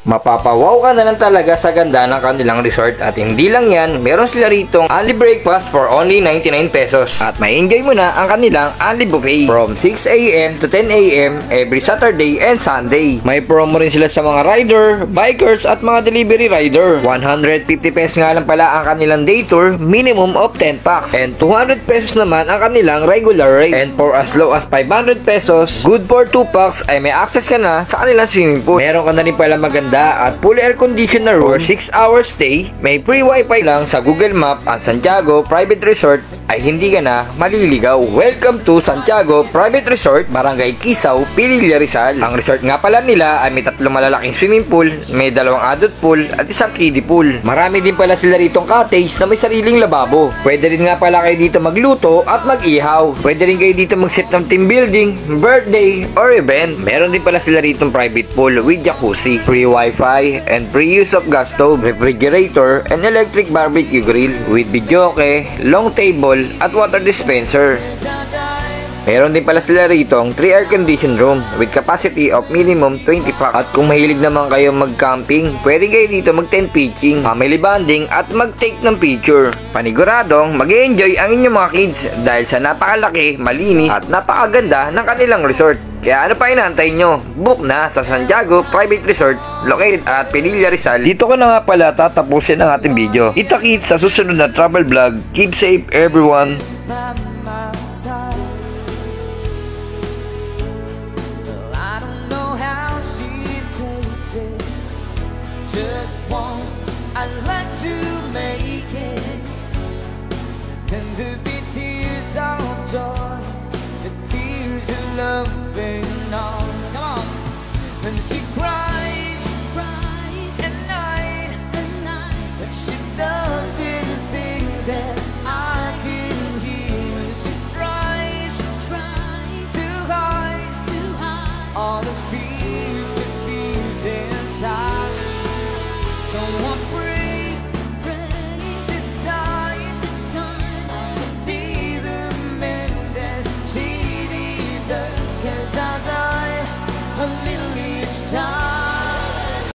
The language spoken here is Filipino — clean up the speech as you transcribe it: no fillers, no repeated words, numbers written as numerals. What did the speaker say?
Mapapawaw ka na lang talaga sa ganda ng kanilang resort. At hindi lang yan, meron sila ritong only breakfast for only 99 pesos. At may enjoy mo na ang kanilang only buffet from 6 AM to 10 AM every Saturday and Sunday. May promo rin sila sa mga rider, bikers at mga delivery rider. 150 pesos nga lang pala ang kanilang day tour, minimum of 10 packs. And 200 pesos naman ang kanilang regular rate. And for as low as 500 pesos, good for 2 packs ay may access ka na sa kanilang swimming pool. Meron ka na rin pala maganda at fully air conditioner room for 6 hours stay. May free wifi lang sa Google Map. Ang Santiago Private Resort ay hindi ka na maliligaw. Welcome to Santiago Private Resort, Barangay Kisaw, Pililla, Rizal. Ang resort nga pala nila ay may 3 malalaking swimming pool, may 2 adult pool at 1 kiddie pool. Marami din pala sila ritong cottage na may sariling lababo. Pwede rin nga pala kayo dito magluto at mag-ihaw. Pwede rin kayo dito mag-set ng team building, birthday or event. Meron din pala sila ritong private pool with jacuzzi, free wifi, and free use of gas stove, refrigerator, and electric barbecue grill with videoke, long table, at water dispenser. Meron din pala sila rito ang 3 air conditioned room with capacity of minimum 20 packs. At kung mahilig naman kayo mag-camping, pwede kayo dito mag-tent pitching, family bonding, at mag-take ng picture. Paniguradong mag-enjoy ang inyong mga kids dahil sa napakalaki, malinis, at napakaganda ng kanilang resort. Kaya ano pa inaantay nyo? Book na sa Santiago Private Resort located at Pililla, Rizal. Dito ko na nga pala tatapusin ang ating video. Kita-kits sa susunod na travel vlog. Keep safe everyone. Just once I'd like to make it, then there'd be tears of joy, the tears of love and arms. Come on. When she cries at night, but she doesn't think that I can hear. When she tries to hide all the fears she feels inside. So I pray this time I can be the man that she deserves. Yes, I die a little each time.